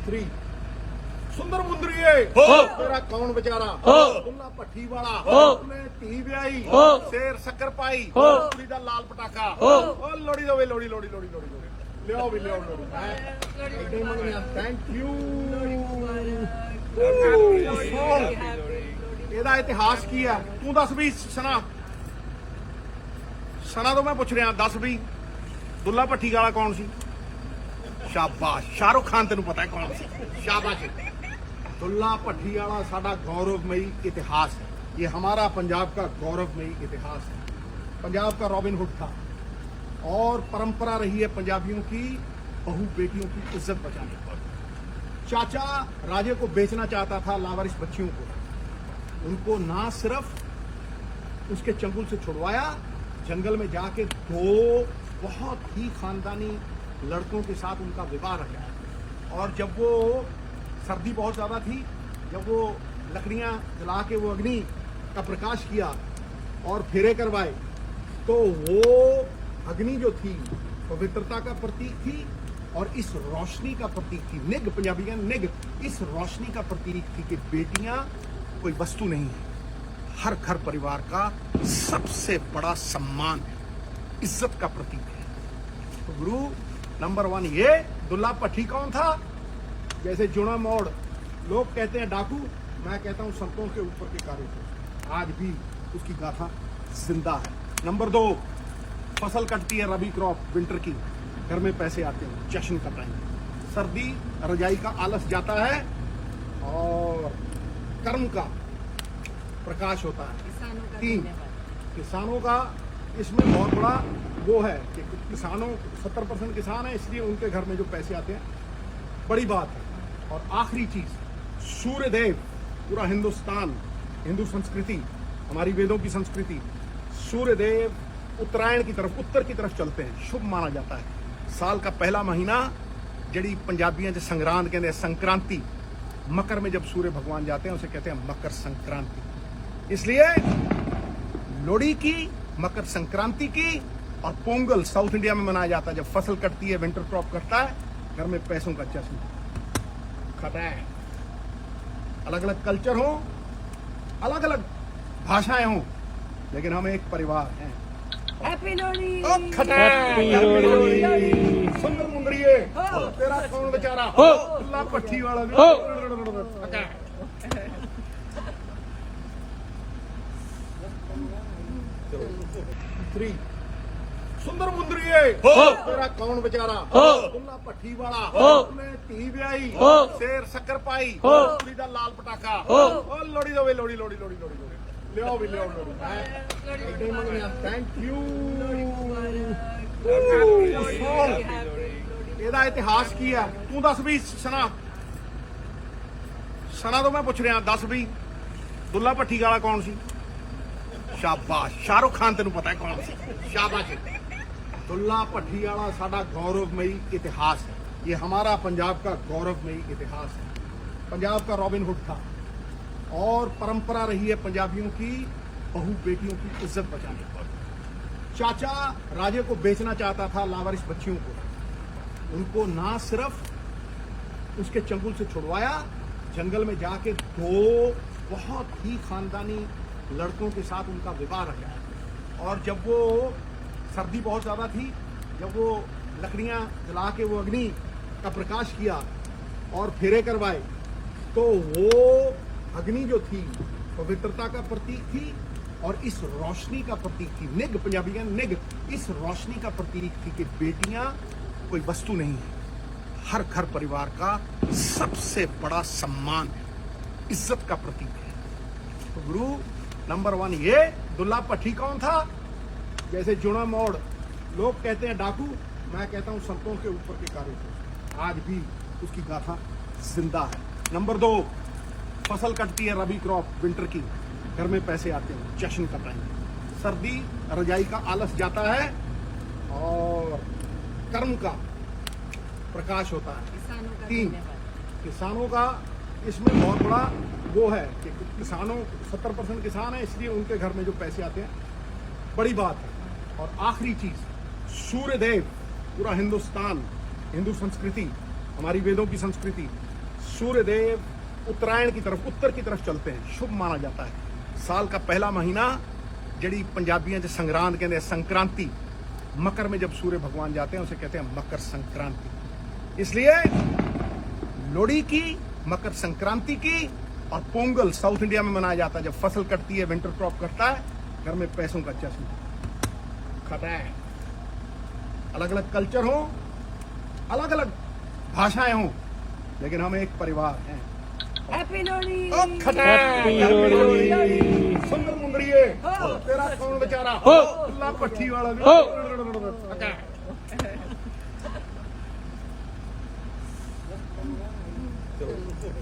3 सुंदर मुंदरिए तेरा कौन बेचारा दुल्ला भट्ठी वाला तूने धी ब्याही शेर शक्कर पाई कुड़ी दा लाल पटाखा ओ लोड़ी दो वे लोड़ी लोड़ी लोड़ी लोड़ी लोड़ी लियो भी लियो लोड़ी थैंक यू ਇਹਦਾ ਇਤਿਹਾਸ ਕੀ ਆ ਤੂੰ ਦੱਸ ਵੀ ਸਨਾ ਤੋਂ ਮੈਂ ਪੁੱਛ ਰਿਹਾ ਦੱਸ ਵੀ ਦੁੱਲਾ ਭੱਠੀ ਵਾਲਾ ਕੌਣ ਸੀ शाबाश शाहरुख खान तेन पता है कौन सी शाबाश दुल्ला भट्ठी वाला साडा गौरवमयी इतिहास है ये हमारा पंजाब का गौरवमयी इतिहास है पंजाब का रॉबिन हुड था और परंपरा रही है पंजाबियों की बहू बेटियों की इज्जत बचाने पर चाचा राजे को बेचना चाहता था लावारिस बच्चियों को उनको ना सिर्फ उसके चंगुल से छुड़वाया जंगल में जाके दो बहुत ही खानदानी लड़कों के साथ उनका विवाह रहा और जब वो सर्दी बहुत ज़्यादा थी जब वो लकड़ियाँ जला के वो अग्नि का प्रकाश किया और फेरे करवाए तो वो अग्नि जो थी पवित्रता का प्रतीक थी और इस रोशनी का प्रतीक थी निग पंजाबी का निग इस रोशनी का प्रतीक थी कि बेटियां कोई वस्तु नहीं है हर घर परिवार का सबसे बड़ा सम्मान है इज्जत का प्रतीक है तो गुरु नंबर 1 ये दुल्ला भट्ठी कौन था जैसे जुड़ा मोड़ लोग कहते हैं डाकू मैं कहता हूं संतों के ऊपर के कार्य आज भी उसकी गाथा जिंदा है नंबर 2 फसल कटती है रबी क्रॉप विंटर की घर में पैसे आते हैं जश्न का टाइम सर्दी रजाई का आलस जाता है और कर्म का प्रकाश होता है 3 किसानों का इसमें बहुत बड़ा वो है कि किसानों 70% किसान है इसलिए उनके घर में जो पैसे आते हैं बड़ी बात है और आखिरी चीज सूर्य देव पूरा हिंदुस्तान हिंदू संस्कृति हमारी वेदों की संस्कृति सूर्य देव उत्तरायण की तरफ उत्तर की तरफ चलते हैं शुभ माना जाता है साल का पहला महीना जड़ी पंजाबियां जो संग्रांद कहते हैं संक्रांति मकर में जब सूर्य भगवान जाते हैं उसे कहते हैं मकर संक्रांति इसलिए लोहड़ी की मकर संक्रांति की और पोंगल साउथ इंडिया में मनाया जाता है जब फसल कटती है विंटर क्रॉप कटता है घर में पैसों का जश्न खटा है अलग अलग कल्चर हो अलग अलग भाषाएं हो लेकिन हम एक परिवार हैं हैप्पी लोहड़ी सुंदर मुंदरिए तेरा कौन बेचारा दुल्ला भट्ठी वाला थ्री सुंदर मुंदरिए तेरा कौन बेचारा दुल्ला भट्ठी वाला तूने धी ब्याही शेर शक्कर पाई कुड़ी दा लाल पटाखा ओ लोड़ी दो वे लोड़ी लोड़ी लोड़ी लोड़ी लोड़ी लियो भी लियो लोड़ी थैंक यू ਇਹਦਾ ਇਤਿਹਾਸ ਕੀ ਆ ਤੂੰ ਦੱਸ ਵੀ ਸਨਾ ਤੋਂ ਮੈਂ ਪੁੱਛ ਰਿਹਾ ਦੱਸ ਵੀ ਦੁੱਲਾ ਭੱਠੀ ਵਾਲਾ ਕੌਣ ਸੀ शाबाश शाहरुख खान तेन पता है कौन सी शाबाश दुल्ला भट्ठी वाला साडा गौरवमयी इतिहास है ये हमारा पंजाब का गौरवमयी इतिहास है पंजाब का रॉबिन हुड था और परंपरा रही है पंजाबियों की बहू बेटियों की इज्जत बचाने पर चाचा राजे को बेचना चाहता था लावारिस बच्चियों को उनको ना सिर्फ उसके चंगुल से छुड़वाया जंगल में जाके दो बहुत ही खानदानी लड़कों के साथ उनका विवाह रहा और जब वो सर्दी बहुत ज़्यादा थी जब वो लकड़ियाँ जला के वो अग्नि का प्रकाश किया और फेरे करवाए तो वो अग्नि जो थी पवित्रता का प्रतीक थी और इस रोशनी का प्रतीक थी निग पंजाबी का निग इस रोशनी का प्रतीक थी कि बेटियां कोई वस्तु नहीं है हर घर परिवार का सबसे बड़ा सम्मान है इज्जत का प्रतीक है तो गुरु नंबर 1 ये दुल्ला भट्ठी कौन था जैसे जुड़ा मोड़ लोग कहते हैं डाकू मैं कहता हूं संतों के ऊपर के कार्य आज भी उसकी गाथा जिंदा है नंबर 2 फसल कटती है रबी क्रॉप विंटर की घर में पैसे आते हैं जश्न का टाइम सर्दी रजाई का आलस जाता है और कर्म का प्रकाश होता है 3 किसानों का इसमें बहुत बड़ा वो है कि किसानों 70% किसान है इसलिए उनके घर में जो पैसे आते हैं बड़ी बात है और आखिरी चीज सूर्य देव पूरा हिंदुस्तान हिंदू संस्कृति हमारी वेदों की संस्कृति, सूर्य देव उत्तरायण की तरफ, उत्तर की तरफ चलते हैं, शुभ माना जाता है। साल का पहला महीना जड़ी पंजाबियों से संग्रांद कहते हैं, संक्रांति, मकर में जब सूर्य भगवान जाते हैं उसे कहते हैं मकर संक्रांति। इसलिए लोहड़ी की, मकर संक्रांति की और पोंगल साउथ इंडिया में मनाया जाता है, जब फसल कटती है, विंटर क्रॉप कटता है, घर में पैसों का जश्न खाता है। अलग अलग कल्चर हो, अलग अलग भाषाएं हो, लेकिन हम एक परिवार हैं। हैप्पी लोहड़ी। सुंदर मुंदड़िए, तेरा कौन बेचारा, खुला पट्टी वाला